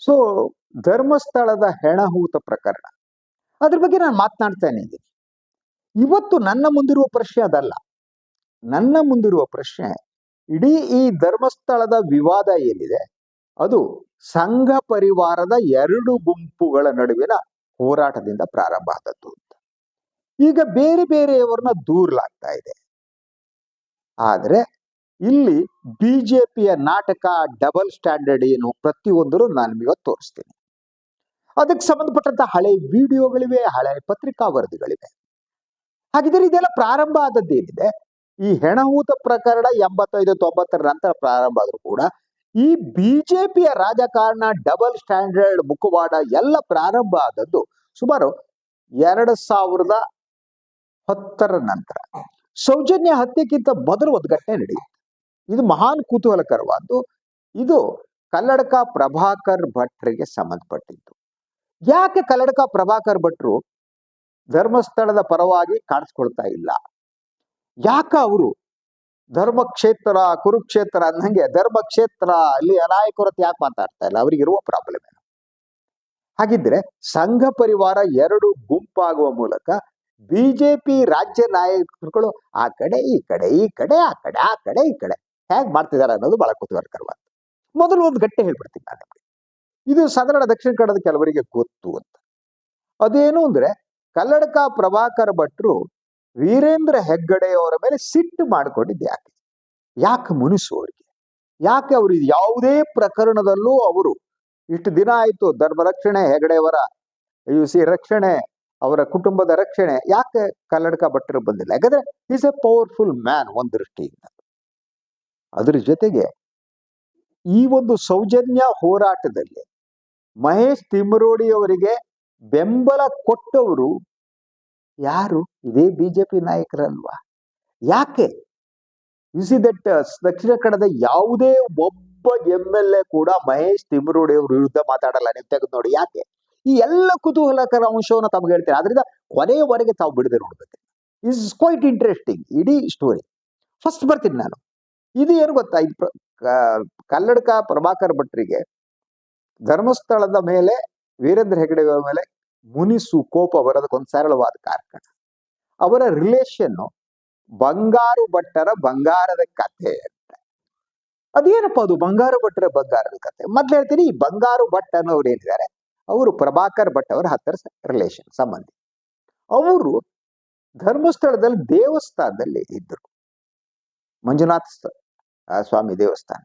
So ಧರ್ಮಸ್ಥಳದ ಹೆಣಹೂತ ಪ್ರಕರಣ, ಅದ್ರ ಬಗ್ಗೆ ನಾನು ಮಾತನಾಡ್ತಾನೆ ಇದ್ದೀನಿ. ಇವತ್ತು ನನ್ನ ಮುಂದಿರುವ ಪ್ರಶ್ನೆ ಅದಲ್ಲ. ನನ್ನ ಮುಂದಿರುವ ಪ್ರಶ್ನೆ, ಇಡೀ ಈ ಧರ್ಮಸ್ಥಳದ ವಿವಾದ ಏನಿದೆ ಅದು ಸಂಘ ಪರಿವಾರದ ಎರಡು ಗುಂಪುಗಳ ನಡುವಿನ ಹೋರಾಟದಿಂದ ಪ್ರಾರಂಭ ಆದದ್ದು ಅಂತ. ಈಗ ಬೇರೆ ಬೇರೆಯವರನ್ನ ದೂರ್ಲಾಗ್ತಾ ಇದೆ. ಆದ್ರೆ ಇಲ್ಲಿ ಬಿಜೆಪಿಯ ನಾಟಕ, ಡಬಲ್ ಸ್ಟ್ಯಾಂಡರ್ಡ್ ಏನು ಪ್ರತಿಯೊಂದರೂ ನಾನು ಇವತ್ತು ತೋರಿಸ್ತೀನಿ. ಅದಕ್ಕೆ ಸಂಬಂಧಪಟ್ಟಂತ ಹಳೆ ವಿಡಿಯೋಗಳಿವೆ, ಹಳೆ ಪತ್ರಿಕಾ ವರದಿಗಳಿವೆ. ಹಾಗಿದ್ರೆ ಇದೆಲ್ಲ ಪ್ರಾರಂಭ ಆದದ್ದೇನಿದೆ, ಈ ಹೆಣಹೂತ ಪ್ರಕರಣ 85-90 ನಂತರ ಪ್ರಾರಂಭ ಆದ್ರೂ ಕೂಡ ಈ ಬಿಜೆಪಿಯ ರಾಜಕಾರಣ, ಡಬಲ್ ಸ್ಟ್ಯಾಂಡರ್ಡ್ ಮುಖವಾಡ ಎಲ್ಲ ಪ್ರಾರಂಭ ಆದದ್ದು ಸುಮಾರು 2010 ನಂತರ. ಸೌಜನ್ಯ ಹತ್ಯೆಗಿಂತ ಮೊದಲು ಒಂದು ಘಟನೆ ನಡೆಯಿತು. ಇದು ಮಹಾನ್ ಕುತೂಹಲಕರವಾದ್ದು. ಇದು ಕಲ್ಲಡ್ಕ ಪ್ರಭಾಕರ್ ಭಟ್ರಿಗೆ ಸಂಬಂಧಪಟ್ಟಿದ್ದು. ಯಾಕೆ ಕಲ್ಲಡ್ಕ ಪ್ರಭಾಕರ್ ಭಟ್ರು ಧರ್ಮಸ್ಥಳದ ಪರವಾಗಿ ಕಾಣಿಸ್ಕೊಳ್ತಾ ಇಲ್ಲ? ಯಾಕೆ ಅವರು ಧರ್ಮಕ್ಷೇತ್ರ, ಕುರುಕ್ಷೇತ್ರ ಅಂದಂಗೆ ಧರ್ಮಕ್ಷೇತ್ರ ಅಲ್ಲಿ ಅನಾಯಕರತ್ತು ಯಾಕೆ ಮಾತಾಡ್ತಾ ಇಲ್ಲ? ಅವರಿಗಿರುವ ಪ್ರಾಬ್ಲಮ್ ಏನು? ಹಾಗಿದ್ರೆ ಸಂಘ ಪರಿವಾರ ಎರಡು ಗುಂಪಾಗುವ ಮೂಲಕ ಬಿಜೆಪಿ ರಾಜ್ಯ ನಾಯಕರುಗಳು ಆ ಕಡೆ ಈ ಕಡೆ, ಈ ಕಡೆ ಆ ಕಡೆ, ಆ ಕಡೆ ಈ ಕಡೆ ಹೇಗೆ ಮಾಡ್ತಿದ್ದಾರೆ ಅನ್ನೋದು ಬಹಳ ಕುತೂಹಲಕರವಾದ. ಮೊದಲು ಒಂದು ಗಟ್ಟೆ ಹೇಳ್ಬಿಡ್ತೀನಿ ನಾನು ನಿಮಗೆ. ಇದು ಸಾಧಾರಣ ದಕ್ಷಿಣ ಕನ್ನಡದ ಕೆಲವರಿಗೆ ಗೊತ್ತು ಅಂತ. ಅದೇನು ಅಂದ್ರೆ, ಕಲ್ಲಡ್ಕ ಪ್ರಭಾಕರ್ ಭಟ್ರು ವೀರೇಂದ್ರ ಹೆಗ್ಗಡೆ ಅವರ ಮೇಲೆ ಸಿಟ್ಟು ಮಾಡಿಕೊಂಡಿದ್ದು ಯಾಕೆ? ಯಾಕೆ ಮುನಿಸು ಅವರಿಗೆ? ಯಾಕೆ ಅವರು ಯಾವುದೇ ಪ್ರಕರಣದಲ್ಲೂ ಅವರು ಇಷ್ಟು ದಿನ ಆಯ್ತು ಧರ್ಮ ರಕ್ಷಣೆ, ಹೆಗಡೆಯವರ ರಕ್ಷಣೆ, ಅವರ ಕುಟುಂಬದ ರಕ್ಷಣೆ, ಯಾಕೆ ಕಲ್ಲಡ್ಕ ಭಟ್ರು ಬಂದಿಲ್ಲ? ಯಾಕಂದ್ರೆ ಈಸ್ ಎ ಪವರ್ಫುಲ್ ಮ್ಯಾನ್ ಒಂದು ದೃಷ್ಟಿಯಿಂದ. ಅದ್ರ ಜೊತೆಗೆ ಈ ಒಂದು ಸೌಜನ್ಯ ಹೋರಾಟದಲ್ಲಿ ಮಹೇಶ್ ತಿಮ್ಮರೋಡಿ ಅವರಿಗೆ ಬೆಂಬಲ ಕೊಟ್ಟವರು ಯಾರು? ಇದೇ ಬಿಜೆಪಿ ನಾಯಕರಲ್ವಾ? ಯಾಕೆ? ದಟ್ ದಕ್ಷಿಣ ಕನ್ನಡದ ಯಾವುದೇ ಒಬ್ಬ MLA ಕೂಡ ಮಹೇಶ್ ತಿಮ್ಮರೋಡಿ ಅವ್ರ ವಿರುದ್ಧ ಮಾತಾಡಲ್ಲ. ನೀವು ತೆಗೆದು ನೋಡಿ. ಯಾಕೆ? ಈ ಎಲ್ಲ ಕುತೂಹಲಕರ ಅಂಶವನ್ನು ತಮ್ಗೆ ಹೇಳ್ತೇನೆ. ಆದ್ರಿಂದ ಕೊನೆಯವರೆಗೆ ತಾವು ಬಿಡದೆ ನೋಡ್ಬೇಕು. ಇಸ್ ಕ್ವೈಟ್ ಇಂಟ್ರೆಸ್ಟಿಂಗ್ ಇಡೀ ಸ್ಟೋರಿ. ಫಸ್ಟ್ ಬರ್ತೀನಿ ನಾನು. ಇದು ಏನು ಗೊತ್ತಾ, ಕಲ್ಲಡ್ಕ ಪ್ರಭಾಕರ್ ಭಟ್ರಿಗೆ ಧರ್ಮಸ್ಥಳದ ಮೇಲೆ ವೀರೇಂದ್ರ ಹೆಗ್ಗಡೆ ಅವರ ಮೇಲೆ ಮುನಿಸು, ಕೋಪ ಬರೋದಕ್ಕೊಂದು ಸರಳವಾದ ಕಾರಣ. ಅವರ ರಿಲೇಷನ್ ಬಂಗಾರು ಭಟ್ಟರ ಬಂಗಾರದ ಕಥೆ ಅಂತ. ಅದೇನಪ್ಪ ಅದು ಬಂಗಾರು ಭಟ್ಟರ ಬಂಗಾರದ ಕಥೆ? ಮೊದ್ಲು ಹೇಳ್ತೀನಿ. ಈ ಬಂಗಾರು ಭಟ್ ಅನ್ನೋರು ಏನಿದ್ದಾರೆ, ಅವರು ಪ್ರಭಾಕರ್ ಭಟ್ ಅವರ ಹತ್ತಿರ ರಿಲೇಷನ್, ಸಂಬಂಧಿ. ಅವರು ಧರ್ಮಸ್ಥಳದಲ್ಲಿ ದೇವಸ್ಥಾನದಲ್ಲಿ ಇದ್ದರು, ಮಂಜುನಾಥ ಸ್ವಾಮಿ ದೇವಸ್ಥಾನ.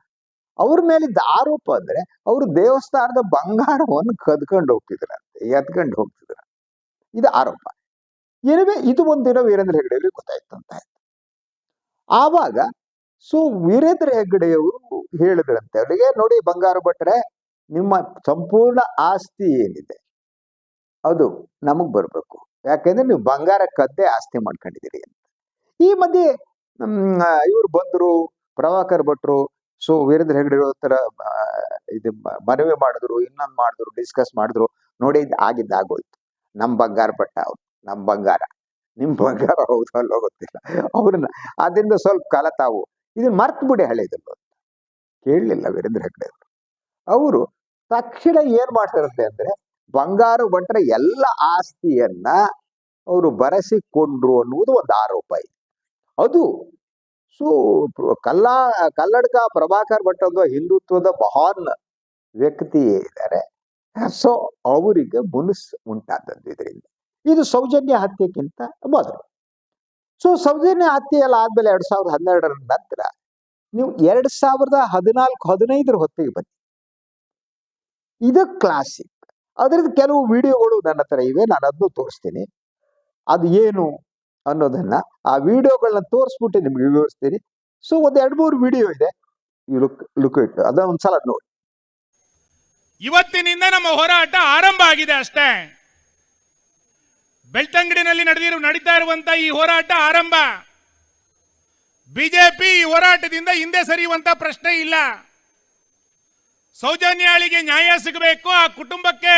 ಅವ್ರ ಮೇಲಿದ್ದ ಆರೋಪ ಅಂದ್ರೆ ಅವರು ದೇವಸ್ಥಾನದ ಬಂಗಾರವನ್ನು ಕದ್ಕೊಂಡು ಹೋಗ್ತಿದ್ರಂತೆ, ಎತ್ಕೊಂಡು ಹೋಗ್ತಿದ್ರ. ಇದು ಆರೋಪ. ಏನಿವೆ, ಇದು ಒಂದಿನ ವೀರೇಂದ್ರ ಹೆಗ್ಗಡೆ ಗೊತ್ತಾಯ್ತು ಅಂತ ಆಯ್ತು. ಆವಾಗ ವೀರೇಂದ್ರ ಹೆಗ್ಗಡೆಯವರು ಹೇಳಿದ್ರಂತೆ ಅವರಿಗೆ, ನೋಡಿ ಬಂಗಾರು ಭಟ್ರೆ, ನಿಮ್ಮ ಸಂಪೂರ್ಣ ಆಸ್ತಿ ಏನಿದೆ ಅದು ನಮಗ್ ಬರ್ಬೇಕು. ಯಾಕೆಂದ್ರೆ ನೀವು ಬಂಗಾರ ಕದ್ದೆ ಆಸ್ತಿ ಮಾಡ್ಕೊಂಡಿದ್ದೀರಿ ಅಂತ. ಈ ಮಧ್ಯೆ ಇವ್ರು ಬಂದ್ರು, ಪ್ರಭಾಕರ್ ಭಟ್ರು. ವೀರೇಂದ್ರ ಹೆಗ್ಗಡೆ ತರ ಇದು ಮನವಿ ಮಾಡಿದ್ರು, ಇನ್ನೊಂದು ಮಾಡಿದ್ರು, ಡಿಸ್ಕಸ್ ಮಾಡಿದ್ರು. ನೋಡಿ ಆಗಿದ್ದಾಗೋಯ್ತು. ನಮ್ ಬಂಗಾರ ಭಟ್ಟ ಅವ್ರು, ನಮ್ ಬಂಗಾರ, ನಿಮ್ ಬಂಗಾರ ಹೌದು ಅಲ್ಲೋ ಗೊತ್ತಿಲ್ಲ. ಅವ್ರನ್ನ ಅದರಿಂದ ಸ್ವಲ್ಪ ಕಾಲ ತಾವು ಇದನ್ನ ಮರ್ತು ಬಿಡಿ ಹಳೇದಲ್ಲ ಅಂತ ಕೇಳಲಿಲ್ಲ ವೀರೇಂದ್ರ ಹೆಗ್ಗಡೆ ಅವರು. ಅವರು ತಕ್ಷಣ ಏನ್ ಮಾಡ್ತಾರಂತೆ ಅಂದ್ರೆ, ಬಂಗಾರು ಭಟ್ರ ಎಲ್ಲ ಆಸ್ತಿಯನ್ನ ಅವರು ಬರೆಸಿಕೊಂಡ್ರು ಅನ್ನುವುದು ಒಂದು ಆರೋಪ ಇದೆ. ಅದು ಕಲ್ಲಡ್ಕ ಪ್ರಭಾಕರ್ ಭಟ್ ಅನ್ನುವ ಹಿಂದುತ್ವದ ಮಹಾನ್ ವ್ಯಕ್ತಿ ಇದ್ದಾರೆ. ಅವರಿಗೆ ಮುನಿಸ್ ಉಂಟಾದದ್ದು ಇದರಿಂದ. ಇದು ಸೌಜನ್ಯ ಹತ್ಯೆಗಿಂತ ಮೊದಲು. ಸೌಜನ್ಯ ಹತ್ಯೆ ಎಲ್ಲ ಆದ್ಮೇಲೆ 2012 ನಂತರ ನೀವು 2014-15 ಹೊತ್ತಿಗೆ ಬನ್ನಿ. ಇದು ಕ್ಲಾಸಿಕ್. ಅದ್ರದ್ದು ಕೆಲವು ವಿಡಿಯೋಗಳು ನನ್ನ ಹತ್ರ ಇವೆ, ನಾನು ಅದನ್ನು ತೋರಿಸ್ತೀನಿ. ಅದು ಏನು ಅನ್ನೋದನ್ನ, ಆ ವಿಡಿಯೋಗಳನ್ನ ತೋರಿಸ್ಬಿಟ್ಟು ನಿಮ್ಗೆ ವಿವರಿಸ್ತೀನಿ. ಒಂದು 2-3 ವಿಡಿಯೋ ಇದೆ, ಲುಕ್ ಇಟ್ಟು ಅದನ್ನ ಒಂದ್ಸಲ ನೋಡಿ. ಇವತ್ತಿನಿಂದ ನಮ್ಮ ಹೋರಾಟ ಆರಂಭ ಆಗಿದೆ ಅಷ್ಟೇ. ಬೆಳ್ತಂಗಡಿನಲ್ಲಿ ನಡೀತಾ ಇರುವಂತ ಈ ಹೋರಾಟ ಆರಂಭ. ಬಿಜೆಪಿ ಈ ಹೋರಾಟದಿಂದ ಹಿಂದೆ ಸರಿಯುವಂತ ಪ್ರಶ್ನೆ ಇಲ್ಲ. ಸೌಜನ್ಯಾಳಿಗೆ ನ್ಯಾಯ ಸಿಗಬೇಕು, ಆ ಕುಟುಂಬಕ್ಕೆ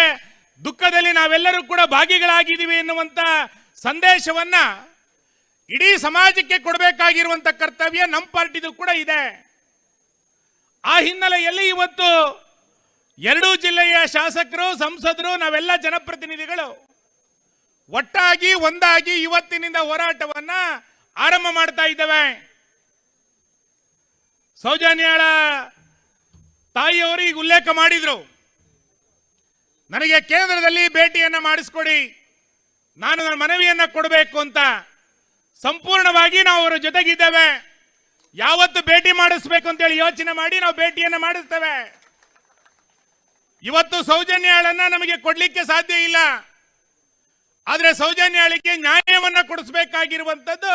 ದುಃಖದಲ್ಲಿ ನಾವೆಲ್ಲರೂ ಕೂಡ ಭಾಗಿಗಳಾಗಿದ್ದೀವಿ ಎನ್ನುವಂತ ಸಂದೇಶವನ್ನ ಇಡೀ ಸಮಾಜಕ್ಕೆ ಕೊಡಬೇಕಾಗಿರುವಂತ ಕರ್ತವ್ಯ ನಮ್ಮ ಪಾರ್ಟಿದು ಕೂಡ ಇದೆ. ಆ ಹಿನ್ನೆಲೆಯಲ್ಲಿ ಇವತ್ತು ಎರಡೂ ಜಿಲ್ಲೆಯ ಶಾಸಕರು, ಸಂಸದರು, ನಾವೆಲ್ಲ ಜನಪ್ರತಿನಿಧಿಗಳು ಒಟ್ಟಾಗಿ ಒಂದಾಗಿ ಇವತ್ತಿನಿಂದ ಹೋರಾಟವನ್ನ ಆರಂಭ ಮಾಡ್ತಾ ಇದ್ದೇವೆ. ಸೌಜನ್ಯಾಳ ತಾಯಿಯವರು ಈಗ ಉಲ್ಲೇಖ ಮಾಡಿದ್ರು, ನನಗೆ ಕೇಂದ್ರದಲ್ಲಿ ಭೇಟಿಯನ್ನ ಮಾಡಿಸ್ಕೊಡಿ, ನಾನು ನನ್ನ ಮನವಿಯನ್ನ ಕೊಡಬೇಕು ಅಂತ. ಸಂಪೂರ್ಣವಾಗಿ ನಾವು ಅವರ ಜೊತೆಗಿದ್ದೇವೆ. ಯಾವತ್ತು ಭೇಟಿ ಮಾಡಿಸ್ಬೇಕು ಅಂತೇಳಿ ಯೋಚನೆ ಮಾಡಿ ನಾವು ಭೇಟಿಯನ್ನ ಮಾಡಿಸ್ತೇವೆ. ಇವತ್ತು ಸೌಜನ್ಯಾಳನ್ನ ನಮಗೆ ಕೊಡ್ಲಿಕ್ಕೆ ಸಾಧ್ಯ ಇಲ್ಲ, ಆದ್ರೆ ಸೌಜನ್ಯಾಳಿಗೆ ನ್ಯಾಯವನ್ನ ಕೊಡಿಸಬೇಕಾಗಿರುವಂತದ್ದು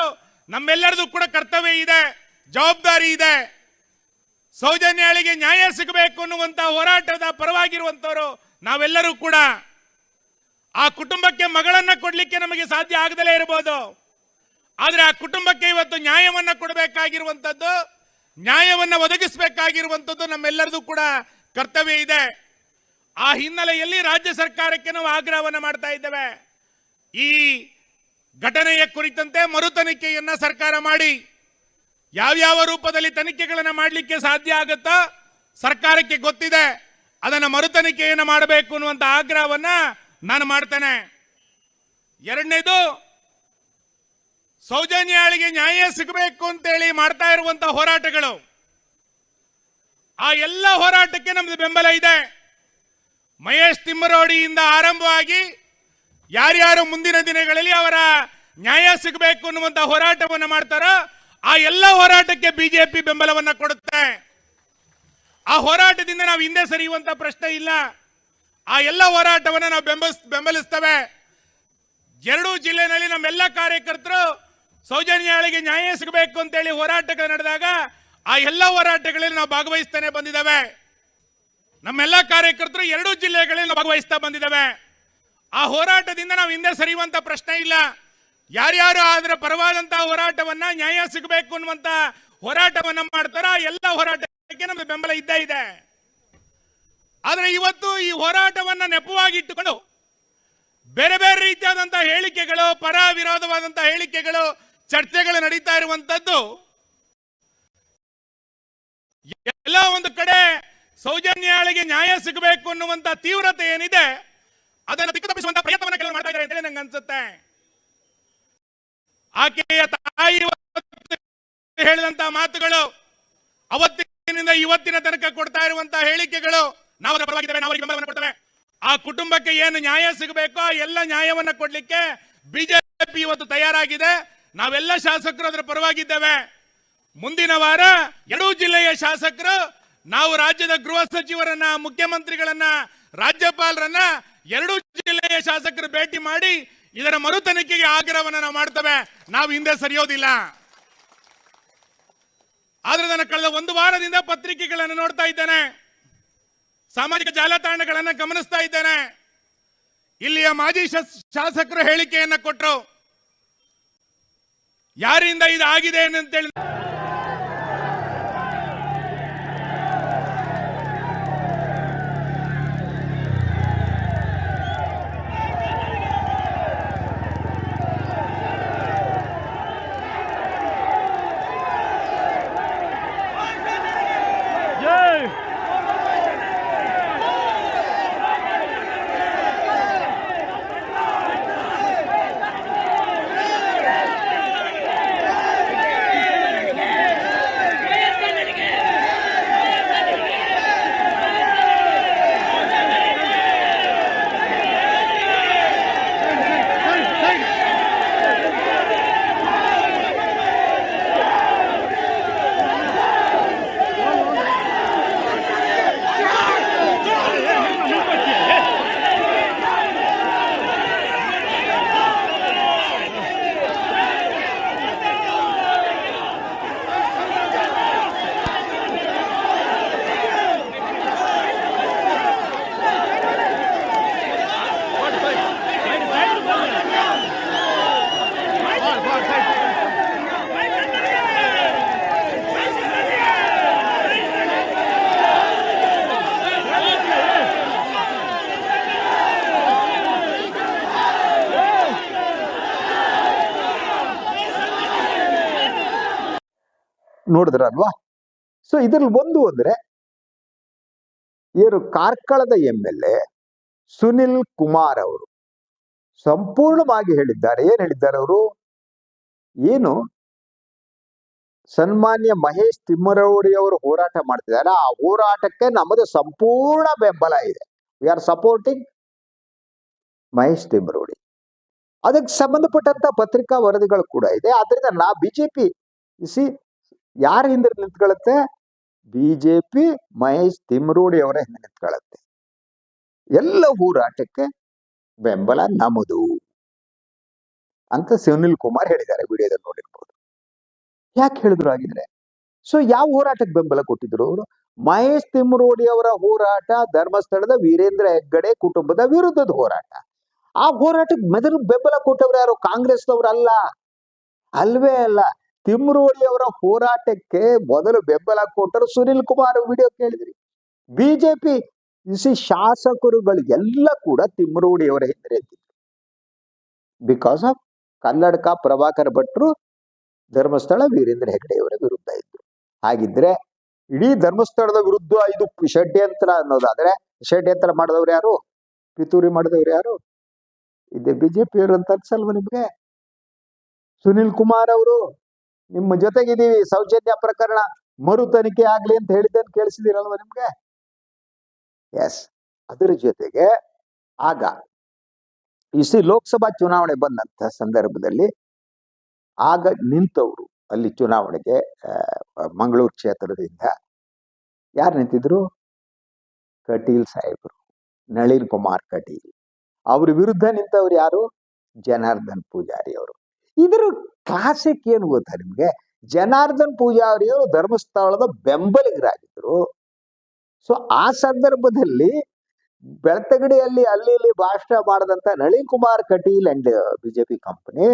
ನಮ್ಮೆಲ್ಲರದು ಕೂಡ ಕರ್ತವ್ಯ ಇದೆ, ಜವಾಬ್ದಾರಿ ಇದೆ. ಸೌಜನ್ಯಾಳಿಗೆ ನ್ಯಾಯ ಸಿಗಬೇಕು ಅನ್ನುವಂತ ಹೋರಾಟದ ಪರವಾಗಿರುವಂತವರು ನಾವೆಲ್ಲರೂ ಕೂಡ. ಆ ಕುಟುಂಬಕ್ಕೆ ಮಗಳನ್ನ ಕೊಡ್ಲಿಕ್ಕೆ ನಮಗೆ ಸಾಧ್ಯ ಆಗದಲೇ ಇರಬಹುದು, ಆದ್ರೆ ಆ ಕುಟುಂಬಕ್ಕೆ ಇವತ್ತು ನ್ಯಾಯವನ್ನ ಕೊಡಬೇಕಾಗಿರುವಂತದ್ದು, ನ್ಯಾಯವನ್ನ ಒದಗಿಸಬೇಕಾಗಿರುವಂತದ್ದು ನಮ್ಮೆಲ್ಲರದು ಕೂಡ ಕರ್ತವ್ಯ ಇದೆ. ಆ ಹಿನ್ನೆಲೆಯಲ್ಲಿ ರಾಜ್ಯ ಸರ್ಕಾರಕ್ಕೆ ನಾವು ಆಗ್ರಹವನ್ನ ಮಾಡ್ತಾ ಇದ್ದೇವೆ. ಈ ಘಟನೆಯ ಕುರಿತಂತೆ ಮರು ತನಿಖೆಯನ್ನ ಸರ್ಕಾರ ಮಾಡಿ, ಯಾವ್ಯಾವ ರೂಪದಲ್ಲಿ ತನಿಖೆಗಳನ್ನ ಮಾಡಲಿಕ್ಕೆ ಸಾಧ್ಯ ಆಗುತ್ತೋ ಸರ್ಕಾರಕ್ಕೆ ಗೊತ್ತಿದೆ, ಅದನ್ನ ಮರು ತನಿಖೆಯನ್ನು ಮಾಡಬೇಕು ಅನ್ನುವಂತ ಆಗ್ರಹವನ್ನ ನಾನು ಮಾಡ್ತೇನೆ. ಎರಡನೇದು, ಸೌಜನ್ಯಾಳಿಗೆ ನ್ಯಾಯ ಸಿಗಬೇಕು ಅಂತೇಳಿ ಮಾಡ್ತಾ ಇರುವಂತಹ ಹೋರಾಟಗಳು, ಆ ಎಲ್ಲ ಹೋರಾಟಕ್ಕೆ ನಮ್ದು ಬೆಂಬಲ ಇದೆ. ಮಹೇಶ್ ತಿಮ್ಮರೋಡಿಯಿಂದ ಆರಂಭವಾಗಿ ಯಾರ್ಯಾರು ಮುಂದಿನ ದಿನಗಳಲ್ಲಿ ಅವರ ನ್ಯಾಯ ಸಿಗಬೇಕು ಅನ್ನುವಂತ ಹೋರಾಟವನ್ನು ಮಾಡ್ತಾರೋ ಆ ಎಲ್ಲ ಹೋರಾಟಕ್ಕೆ ಬಿಜೆಪಿ ಬೆಂಬಲವನ್ನ ಕೊಡುತ್ತೆ. ಆ ಹೋರಾಟದಿಂದ ನಾವು ಹಿಂದೆ ಸರಿಯುವಂತ ಪ್ರಶ್ನೆ ಇಲ್ಲ. ಆ ಎಲ್ಲ ಹೋರಾಟವನ್ನು ನಾವು ಬೆಂಬಲಿಸ್ತೇವೆ. ಎರಡೂ ಜಿಲ್ಲೆಯಲ್ಲಿ ನಮ್ಮೆಲ್ಲ ಕಾರ್ಯಕರ್ತರು ಸೌಜನ್ಯಾಳಿಗೆ ನ್ಯಾಯ ಸಿಗಬೇಕು ಅಂತೇಳಿ ಹೋರಾಟಗಳು ನಡೆದಾಗ ಆ ಎಲ್ಲ ಹೋರಾಟಗಳಲ್ಲಿ ನಾವು ಭಾಗವಹಿಸ್ತಾನೆ ಬಂದಿದ್ದೇವೆ. ನಮ್ಮೆಲ್ಲ ಕಾರ್ಯಕರ್ತರು ಎರಡೂ ಜಿಲ್ಲೆಗಳಲ್ಲಿ ನಾವು ಭಾಗವಹಿಸ್ತಾ ಬಂದಿದ್ದೇವೆ. ಆ ಹೋರಾಟದಿಂದ ನಾವು ಹಿಂದೆ ಸರಿಯುವಂತ ಪ್ರಶ್ನೆ ಇಲ್ಲ. ಯಾರ್ಯಾರು ಅದರ ಪರವಾದಂತಹ ಹೋರಾಟವನ್ನ, ನ್ಯಾಯ ಸಿಗಬೇಕು ಅನ್ನುವಂತ ಹೋರಾಟವನ್ನ ಮಾಡ್ತಾರ, ಆ ಎಲ್ಲ ಹೋರಾಟಕ್ಕೆ ನಮ್ಗೆ ಬೆಂಬಲ ಇದ್ದೇ ಇದೆ. ಆದ್ರೆ ಇವತ್ತು ಈ ಹೋರಾಟವನ್ನ ನೆಪವಾಗಿಟ್ಟುಕೊಂಡು ಬೇರೆ ಬೇರೆ ರೀತಿಯಾದಂತಹ ಹೇಳಿಕೆಗಳು, ಪರ ವಿರೋಧವಾದಂತಹ ಹೇಳಿಕೆಗಳು, ಚರ್ಚೆಗಳು ನಡೀತಾ ಇರುವಂತದ್ದು ಎಲ್ಲ ಒಂದು ಕಡೆ ಸೌಜನ್ಯಾಳಿಗೆ ನ್ಯಾಯ ಸಿಗಬೇಕು ಅನ್ನುವಂತ ತೀವ್ರತೆ ಏನಿದೆ ಅದನ್ನು ದಿಕ್ಕುತಪ್ಪಿಸುವಂತ ಪ್ರಯತ್ನವನ್ನು ಕೆಲವರು ಮಾಡ್ತಾ ಇದ್ದಾರೆ ಅಂತೇಳಿ ನಂಗೆ ಅನ್ಸುತ್ತೆ. ಆಕೆಯ ತಾಯಿ ಹೇಳಿದಂತಹ ಮಾತುಗಳು, ಅವತ್ತಿನಿಂದ ಇವತ್ತಿನ ತನಕ ಕೊಡ್ತಾ ಇರುವಂತಹ ಹೇಳಿಕೆಗಳು, ನಾವು ಅದರ ಪರವಾಗಿದ್ದೇವೆ, ನಾವು ಬೆಂಬಲವನ್ನು ಕೊಡ್ತೇವೆ. ಆ ಕುಟುಂಬಕ್ಕೆ ಏನು ನ್ಯಾಯ ಸಿಗಬೇಕೋ ಆ ಎಲ್ಲ ನ್ಯಾಯವನ್ನ ಕೊಡ್ಲಿಕ್ಕೆ ಬಿಜೆಪಿ ಇವತ್ತು ತಯಾರಾಗಿದೆ. ನಾವೆಲ್ಲ ಶಾಸಕರು ಅದರ ಪರವಾಗಿದ್ದೇವೆ. ಮುಂದಿನ ವಾರ ಎರಡೂ ಜಿಲ್ಲೆಯ ಶಾಸಕರು ನಾವು ರಾಜ್ಯದ ಗೃಹ ಸಚಿವರನ್ನ, ಮುಖ್ಯಮಂತ್ರಿಗಳನ್ನ, ರಾಜ್ಯಪಾಲರನ್ನ ಎರಡೂ ಜಿಲ್ಲೆಯ ಶಾಸಕರು ಭೇಟಿ ಮಾಡಿ ಇದರ ಮರು ತನಿಖೆಗೆ ಆಗ್ರಹವನ್ನು ನಾವು ಮಾಡ್ತೇವೆ. ನಾವು ಹಿಂದೆ ಸರಿಯೋದಿಲ್ಲ. ಆದ್ರೆ ನಾನು ಕಳೆದ ಒಂದು ವಾರದಿಂದ ಪತ್ರಿಕೆಗಳನ್ನು ನೋಡ್ತಾ ಇದ್ದೇನೆ, ಸಾಮಾಜಿಕ ಜಾಲತಾಣಗಳನ್ನು ಗಮನಿಸ್ತಾ ಇದ್ದೇನೆ. ಇಲ್ಲಿಯ ಮಾಜಿ ಶಾಸಕರು ಹೇಳಿಕೆಯನ್ನ ಕೊಟ್ಟರು, ಯಾರಿಂದ ಇದು ಆಗಿದೆ ಅಂತೇಳಿ. ನೋಡಿದ್ರಲ್ವಾ? ಸೊ ಇದ್ರಲ್ಲಿ ಒಂದು ಅಂದ್ರೆ ಇವರು ಕಾರ್ಕಳದ MLA ಸುನಿಲ್ ಕುಮಾರ್ ಅವರು ಸಂಪೂರ್ಣವಾಗಿ ಹೇಳಿದ್ದಾರೆ. ಏನ್ ಹೇಳಿದ್ದಾರೆ ಅವರು? ಏನು ಸನ್ಮಾನ್ಯ ಮಹೇಶ್ ತಿಮ್ಮರೋಡಿ ಅವರು ಹೋರಾಟ ಮಾಡ್ತಿದ್ದಾರೆ, ಆ ಹೋರಾಟಕ್ಕೆ ನಮ್ಮದು ಸಂಪೂರ್ಣ ಬೆಂಬಲ ಇದೆ. We are supporting Mahesh Timmarodi. ಅದಕ್ಕೆ ಸಂಬಂಧಪಟ್ಟಂತ ಪತ್ರಿಕಾ ವರದಿಗಳು ಕೂಡ ಇದೆ. ಆದ್ರಿಂದ ಬಿಜೆಪಿ ಯಾರ ಹಿಂದೆ ನಿಂತ್ಕೊಳ್ಳುತ್ತೆ? ಬಿಜೆಪಿ ಮಹೇಶ್ ತಿಮ್ಮರೋಡಿ ಅವರ ಹಿಂದೆ ನಿಂತ್ಕೊಳ್ಳುತ್ತೆ. ಎಲ್ಲ ಹೋರಾಟಕ್ಕೆ ಬೆಂಬಲ ನಮ್ಮದು ಅಂತ ಸುನಿಲ್ ಕುಮಾರ್ ಹೇಳಿದ್ದಾರೆ. ವಿಡಿಯೋದಲ್ಲಿ ನೋಡಿರ್ಬೋದು. ಯಾಕೆ ಹೇಳಿದ್ರು ಆಗಿದ್ರೆ? ಸೊ ಯಾವ ಹೋರಾಟಕ್ಕೆ ಬೆಂಬಲ ಕೊಟ್ಟಿದ್ರು ಅವರು? ಮಹೇಶ್ ತಿಮ್ಮರೋಡಿ ಅವರ ಹೋರಾಟ, ಧರ್ಮಸ್ಥಳದ ವೀರೇಂದ್ರ ಹೆಗ್ಗಡೆ ಕುಟುಂಬದ ವಿರುದ್ಧದ ಹೋರಾಟ. ಆ ಹೋರಾಟಕ್ಕೆ ಮೊದಲು ಬೆಂಬಲ ಕೊಟ್ಟವ್ರು ಯಾರು? ಕಾಂಗ್ರೆಸ್ನವರು ಅಲ್ವೇ ಅಲ್ಲ. ತಿಮ್ಮರೋಡಿ ಅವರ ಹೋರಾಟಕ್ಕೆ ಮೊದಲು ಬೆಂಬಲ ಕೊಟ್ಟರು ಸುನಿಲ್ ಕುಮಾರ್. ವಿಡಿಯೋ ಕೇಳಿದ್ರಿ. ಬಿಜೆಪಿ ಶಾಸಕರುಗಳು ಎಲ್ಲ ಕೂಡ ತಿಮ್ಮರೋಡಿ ಅವರ ಹಿಂದೆ ಇದ್ದಿದ್ರು. ಬಿಕಾಸ್ ಆಫ್ ಕನ್ನಡಕ ಪ್ರಭಾಕರ್ ಭಟ್ರು ಧರ್ಮಸ್ಥಳ ವೀರೇಂದ್ರ ಹೆಗ್ಗಡೆಯವರ ವಿರುದ್ಧ ಇದ್ರು. ಹಾಗಿದ್ರೆ ಇಡೀ ಧರ್ಮಸ್ಥಳದ ವಿರುದ್ಧ ಇದು ಷಡ್ಯಂತ್ರ ಅನ್ನೋದಾದ್ರೆ, ಷಡ್ಯಂತ್ರ ಮಾಡಿದವ್ರು ಯಾರು? ಪಿತೂರಿ ಮಾಡಿದವ್ರು ಯಾರು? ಇದೇ ಬಿಜೆಪಿಯವರು ಅಂತ ಅನ್ಸಲ್ವ ನಿಮ್ಗೆ? ಸುನಿಲ್ ಕುಮಾರ್ ಅವರು ನಿಮ್ಮ ಜೊತೆಗಿದ್ದೀವಿ, ಸೌಜನ್ಯ ಪ್ರಕರಣ ಮರು ತನಿಖೆ ಆಗ್ಲಿ ಅಂತ ಹೇಳಿದ್ದನ್ನು ಕೇಳಿಸಿದಿರಲ್ವ ನಿಮ್ಗೆ? ಎಸ್. ಅದರ ಜೊತೆಗೆ ಆಗ ಲೋಕಸಭಾ ಚುನಾವಣೆ ಬಂದಂತ ಸಂದರ್ಭದಲ್ಲಿ ಆಗ ನಿಂತವರು ಅಲ್ಲಿ ಚುನಾವಣೆಗೆ ಮಂಗಳೂರು ಕ್ಷೇತ್ರದಿಂದ ಯಾರು ನಿಂತಿದ್ರು? ಕಟೀಲ್ ಸಾಹೇಬರು, ನಳಿನ್ ಕುಮಾರ್ ಕಟೀಲ್. ಅವ್ರ ವಿರುದ್ಧ ನಿಂತವ್ರು ಯಾರು? ಜನಾರ್ದನ್ ಪೂಜಾರಿ ಅವರು. ಇದರ ಕ್ಲಾಸಿಕ್ ಏನು ಗೊತ್ತಾ ನಿಮ್ಗೆ? ಜನಾರ್ದನ್ ಪೂಜಾರಿ ಅವರು ಧರ್ಮಸ್ಥಳದ ಬೆಂಬಲಿಗರಾಗಿದ್ರು. ಸೊ ಆ ಸಂದರ್ಭದಲ್ಲಿ ಬೆಳ್ತಂಗಡಿಯಲ್ಲಿ ಅಲ್ಲಿ ಇಲ್ಲಿ ಭಾಷಣ ಮಾಡದಂತ Nalin Kumar Kateel and BJP company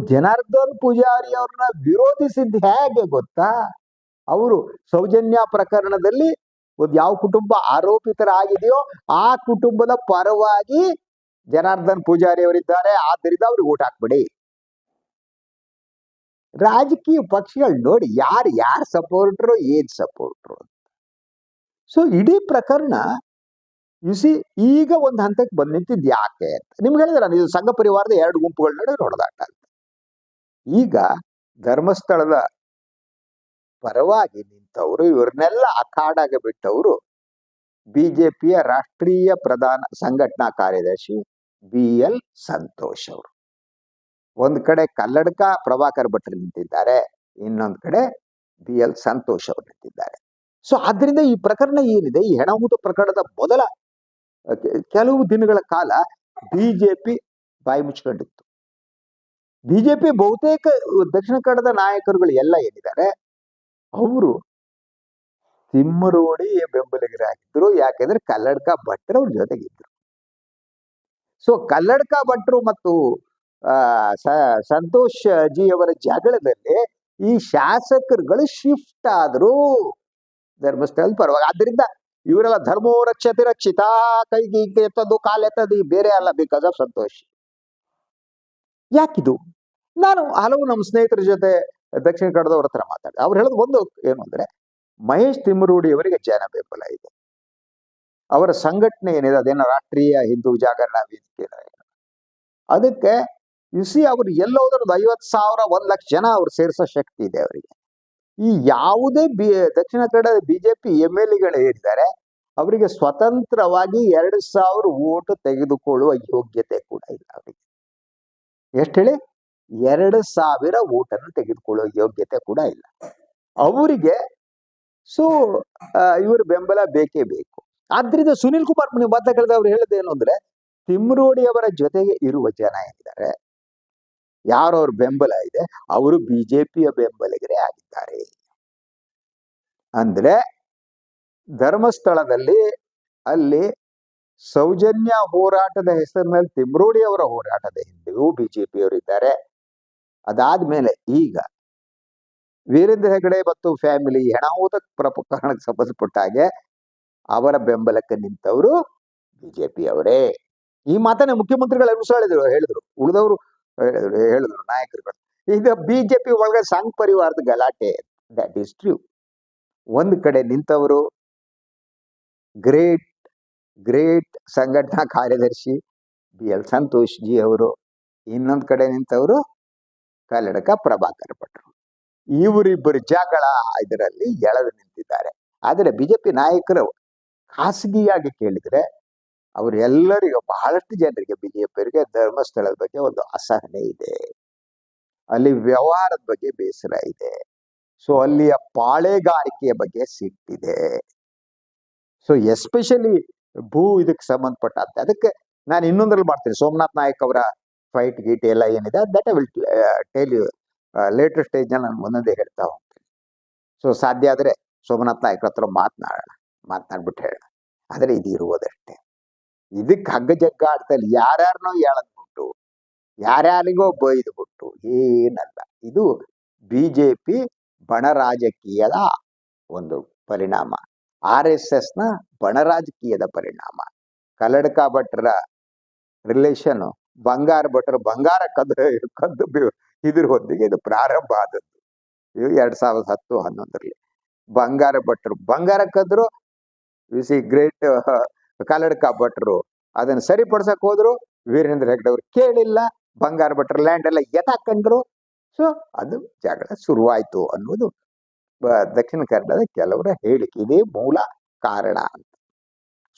Janardhan Poojary ಅವ್ರನ್ನ ವಿರೋಧಿಸಿದ್ದು ಹೇಗೆ ಗೊತ್ತಾ? ಅವರು ಸೌಜನ್ಯ ಪ್ರಕರಣದಲ್ಲಿ ಒಂದು ಯಾವ ಕುಟುಂಬ ಆರೋಪಿತರಾಗಿದೆಯೋ ಆ ಕುಟುಂಬದ ಪರವಾಗಿ ಜನಾರ್ದನ್ ಪೂಜಾರಿ ಅವರಿದ್ದಾರೆ, ಆದ್ದರಿಂದ ಅವ್ರಿಗೆ ಓಟ್ ಹಾಕ್ಬಿಡಿ. ರಾಜಕೀಯ ಪಕ್ಷಗಳು ನೋಡಿ ಯಾರು ಸಪೋರ್ಟ್ರು, ಏನ್ ಸಪೋರ್ಟ್ರು ಅಂತ. ಸೊ ಇಡೀ ಪ್ರಕರಣ ಈಗ ಒಂದು ಹಂತಕ್ಕೆ ಬಂದ್ ನಿಂತಿದ್ ಯಾಕೆ ಅಂತ ನಿಮ್ಗೆ ಹೇಳಿದ್ರೆ, ಇದು ಸಂಘ ಪರಿವಾರದ 2 ಗುಂಪುಗಳ ನಡುವೆ ಹೊಡೆದಾಟ ಅಂತ. ಈಗ ಧರ್ಮಸ್ಥಳದ ಪರವಾಗಿ ನಿಂತವರು, ಇವ್ರನ್ನೆಲ್ಲ ಅಖಾಡಾಗೆ ಬಿಟ್ಟವರು ಬಿಜೆಪಿಯ ರಾಷ್ಟ್ರೀಯ ಪ್ರಧಾನ ಸಂಘಟನಾ ಕಾರ್ಯದರ್ಶಿ BL ಸಂತೋಷ್ ಅವರು. ಒಂದ್ ಕಡೆ ಕಲ್ಲಡ್ಕ ಪ್ರಭಾಕರ್ ಭಟ್ರು ನಿಂತಿದ್ದಾರೆ, ಇನ್ನೊಂದ್ ಕಡೆ BL ಸಂತೋಷ್ ಅವರು ನಿಂತಿದ್ದಾರೆ. ಸೊ ಆದ್ರಿಂದ ಈ ಪ್ರಕರಣ ಏನಿದೆ, ಈ ಹೆಣಮೂತ ಪ್ರಕರಣದ ಮೊದಲ ಕೆಲವು ದಿನಗಳ ಕಾಲ ಬಿಜೆಪಿ ಬಾಯಿ ಮುಚ್ಕೊಂಡಿತ್ತು. ಬಿಜೆಪಿ ಬಹುತೇಕ ದಕ್ಷಿಣ ಕನ್ನಡದ ನಾಯಕರುಗಳು ಎಲ್ಲ ಏನಿದ್ದಾರೆ ಅವರು ತಿಮ್ಮರೋಡಿ ಬೆಂಬಲಿಗರಾಗಿದ್ರು. ಯಾಕೆಂದ್ರೆ ಕಲ್ಲಡ್ಕ ಭಟ್ರು ಅವ್ರ ಜೊತೆಗಿದ್ರು. ಸೊ ಕಲ್ಲಡ್ಕ ಭಟ್ರು ಮತ್ತು ಸಂತೋಷ್ ಜಿ ಅವರ ಜಗಳದಲ್ಲಿ ಈ ಶಾಸಕರುಗಳು ಶಿಫ್ಟ್ ಆದ್ರು ಧರ್ಮಸ್ಥಳದ ಪರವಾಗಿ. ಆದ್ರಿಂದ ಇವರೆಲ್ಲ ಧರ್ಮೋ ರಕ್ಷತೆ ರಕ್ಷಿತ, ಕೈಗೆ ಎತ್ತದ್ದು ಕಾಲೆತ್ತದ್ದು ಬೇರೆ ಅಲ್ಲ, ಬಿಕಾಸ್ ಆಫ್ ಸಂತೋಷ್. ಯಾಕಿದು? ನಾನು ಹಲವು ನಮ್ಮ ಸ್ನೇಹಿತರ ಜೊತೆ ದಕ್ಷಿಣ ಕನ್ನಡದವ್ರ ಹತ್ರ ಮಾತಾಡಿದೆ. ಅವ್ರು ಹೇಳೋದು ಒಂದು ಏನು ಅಂದ್ರೆ, ಮಹೇಶ್ ತಿಮ್ಮರೋಡಿ ಅವರಿಗೆ ಜನ ಬೆಂಬಲ ಇದೆ. ಅವರ ಸಂಘಟನೆ ಏನಿದೆ ಅದೇನೋ ರಾಷ್ಟ್ರೀಯ ಹಿಂದೂ ಜಾಗರಣ ವೇದಿಕೆ, ಅದಕ್ಕೆ ಅವ್ರು ಎಲ್ಲೋದ್ರೂ 50,000 1 ಲಕ್ಷ ಜನ ಅವ್ರು ಸೇರಿಸೋ ಶಕ್ತಿ ಇದೆ ಅವರಿಗೆ. ಈ ಯಾವುದೇ ದಕ್ಷಿಣ ಕನ್ನಡ ಬಿಜೆಪಿ MLAಗಳು ಏನಿದ್ದಾರೆ ಅವರಿಗೆ ಸ್ವತಂತ್ರವಾಗಿ 2,000 ಓಟ್ ತೆಗೆದುಕೊಳ್ಳುವ ಯೋಗ್ಯತೆ ಕೂಡ ಇಲ್ಲ ಅವರಿಗೆ. ಎಷ್ಟು ಹೇಳಿ? 2,000 ಓಟನ್ನು ತೆಗೆದುಕೊಳ್ಳುವ ಯೋಗ್ಯತೆ ಕೂಡ ಇಲ್ಲ ಅವರಿಗೆ. ಸೊ ಇವ್ರ ಬೆಂಬಲ ಬೇಕೇ ಬೇಕು. ಆದ್ರಿಂದ ಸುನಿಲ್ ಕುಮಾರ್ ನೀವು ಮಾತಾಡಿದವ್ರು ಹೇಳೋದೇನು ಅಂದ್ರೆ, ತಿಮ್ಮರೋಡಿ ಅವರ ಜೊತೆಗೆ ಇರುವ ಜನ ಏನಿದ್ದಾರೆ, ಯಾರವ್ರ ಬೆಂಬಲ ಇದೆ, ಅವರು ಬಿಜೆಪಿಯ ಬೆಂಬಲಿಗರೇ ಆಗಿದ್ದಾರೆ. ಅಂದ್ರೆ ಧರ್ಮಸ್ಥಳದಲ್ಲಿ ಅಲ್ಲಿ ಸೌಜನ್ಯ ಹೋರಾಟದ ಹೆಸರಿನಲ್ಲಿ ತಿಮ್ಮರೋಡಿ ಅವರ ಹೋರಾಟದ ಹಿಂದೆಯೂ ಬಿಜೆಪಿಯವರು ಇದ್ದಾರೆ. ಅದಾದ್ಮೇಲೆ ಈಗ ವೀರೇಂದ್ರ ಹೆಗಡೆ ಮತ್ತು ಫ್ಯಾಮಿಲಿ ಹೆಣಮೂತ ಪ್ರಕರಣಕ್ಕೆ ಸಂಬಂಧಪಟ್ಟ ಹಾಗೆ ಅವರ ಬೆಂಬಲಕ್ಕೆ ನಿಂತವರು ಬಿಜೆಪಿ ಅವರೇ. ಈ ಮಾತನ್ನ ಮುಖ್ಯಮಂತ್ರಿಗಳು ಹೇಳಿದ್ರು, ಉಳಿದವರು ಹೇಳಿದ್ರು ನಾಯಕರುಗಳು. ಈಗ ಬಿಜೆಪಿ ಒಳಗೆ ಸಂಘ ಪರಿವಾರದ ಗಲಾಟೆ, ದಟ್ ಈಸ್ ಟ್ರೂ. ಒಂದ್ ಕಡೆ ನಿಂತವರು ಗ್ರೇಟ್ ಗ್ರೇಟ್ ಸಂಘಟನಾ ಕಾರ್ಯದರ್ಶಿ ಬಿ ಎಲ್ ಸಂತೋಷ್ ಜಿ ಅವರು, ಇನ್ನೊಂದು ಕಡೆ ನಿಂತವರು ಕಲ್ಲಡ್ಕ ಪ್ರಭಾಕರ್ ಭಟ್ರು. ಇವರಿಬ್ಬರು ಜಗಳ ಇದರಲ್ಲಿ ಎಳೆದು ನಿಂತಿದ್ದಾರೆ. ಆದರೆ ಬಿಜೆಪಿ ನಾಯಕರು ಖಾಸಗಿಯಾಗಿ ಕೇಳಿದ್ರೆ ಅವರೆಲ್ಲರಿಗೂ, ಬಹಳಷ್ಟು ಜನರಿಗೆ ಬಿಜೆಪಿಯವರಿಗೆ ಧರ್ಮಸ್ಥಳದ ಬಗ್ಗೆ ಒಂದು ಅಸಹನೆ ಇದೆ, ಅಲ್ಲಿ ವ್ಯವಹಾರದ ಬಗ್ಗೆ ಬೇಸರ ಇದೆ, ಸೊ ಅಲ್ಲಿಯ ಪಾಳೆಗಾರಿಕೆಯ ಬಗ್ಗೆ ಸಿಟ್ಟಿದೆ. ಸೊ ಎಸ್ಪೆಷಲಿ ಇದಕ್ಕೆ ಸಂಬಂಧಪಟ್ಟಂತೆ ಅದಕ್ಕೆ ನಾನು ಇನ್ನೊಂದ್ರಲ್ಲಿ ಮಾಡ್ತೀನಿ. ಸೋಮನಾಥ್ ನಾಯಕ್ ಅವರ ಫೈಟ್ ಗೀಟ್ ಎಲ್ಲ ಏನಿದೆ that I will tell you later stage ನಾನು ಒಂದೊಂದೇ ಹೇಳ್ತಾ ಹೋಗ್ತೀನಿ. ಸೊ ಸಾಧ್ಯ ಆದರೆ ಸೋಮನಾಥ್ ನಾಯಕ್ ಹತ್ರ ಮಾತನಾಡ್ಬಿಟ್ಟು ಹೇಳ. ಆದರೆ ಇದು ಇರುವುದಷ್ಟೇ. ಇದಕ್ಕೆ ಹಗ್ಗ ಜಗ್ಗಾಡ್ತಲ್ಲಿ ಯಾರ್ಯಾರನೋ ಎಳೆದ್ಬಿಟ್ಟು ಯಾರ್ಯಾರಿಗೋ ಬೈದ್ಬಿಟ್ಟು ಏನಲ್ಲ. ಇದು ಬಿಜೆಪಿ ಬಣ ರಾಜಕೀಯದ ಒಂದು ಪರಿಣಾಮ, RSS ನ ಬಣ ರಾಜಕೀಯದ ಪರಿಣಾಮ. ಕಲ್ಲಡ್ಕ ಭಟ್ರ ರಿಲೇಷನ್ ಬಂಗಾರ ಭಟ್ರು ಬಂಗಾರ ಕದ್ದು ಇದ್ರ ಹೊತ್ತಿಗೆ ಇದು ಪ್ರಾರಂಭ ಆದದ್ದು. ಇದು 2010-11ರಲ್ಲಿ ಬಂಗಾರ ಭಟ್ರು ಬಂಗಾರ ಕದ್ರು. ಗ್ರೇಟ್ ಕಲ್ಲಡ್ಕ ಭಟ್ರು ಅದನ್ನ ಸರಿಪಡಿಸಕ್ ಹೋದ್ರು. ವೀರೇಂದ್ರ ಹೆಗ್ಡೆ ಅವರು ಕೇಳಿಲ್ಲ, ಬಂಗಾರ ಭಟ್ರ ಲ್ಯಾಂಡ್ ಎಲ್ಲ ಎತ್ತಾಕೊಂಡ್ರು. ಸೊ ಅದು ಜಗಳ ಶುರುವಾಯ್ತು ಅನ್ನೋದು ದಕ್ಷಿಣ ಕನ್ನಡದ ಕೆಲವರ ಹೇಳಿಕೆ. ಇದೇ ಮೂಲ ಕಾರಣ ಅಂತ.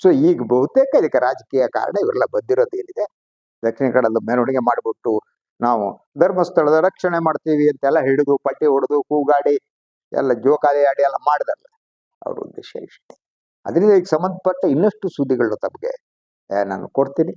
ಸೊ ಈಗ ಬಹುತೇಕ ಇದಕ್ಕೆ ರಾಜಕೀಯ ಕಾರಣ ಇವರೆಲ್ಲ ಬಂದಿರೋದೇನಿದೆ, ದಕ್ಷಿಣ ಕನ್ನಡದ ಮೆರವಣಿಗೆ ಮಾಡಿಬಿಟ್ಟು ನಾವು ಧರ್ಮಸ್ಥಳದ ರಕ್ಷಣೆ ಮಾಡ್ತೀವಿ ಅಂತೆಲ್ಲ ಹಿಡಿದು ಪಟ್ಟಿ ಹೊಡೆದು ಕೂಗಾಡಿ ಎಲ್ಲ ಜೋಕಾಲಿ ಆಡಿ ಎಲ್ಲ ಮಾಡಿದಲ್ಲ, ಅವ್ರ ಉದ್ದೇಶ ಇಷ್ಟೇ. ಅದರಿಂದ ಈಗ ಸಂಬಂಧಪಟ್ಟ ಇನ್ನಷ್ಟು ಸುದ್ದಿಗಳು ತಮಗೆ ನಾನು ಕೊಡ್ತೀನಿ.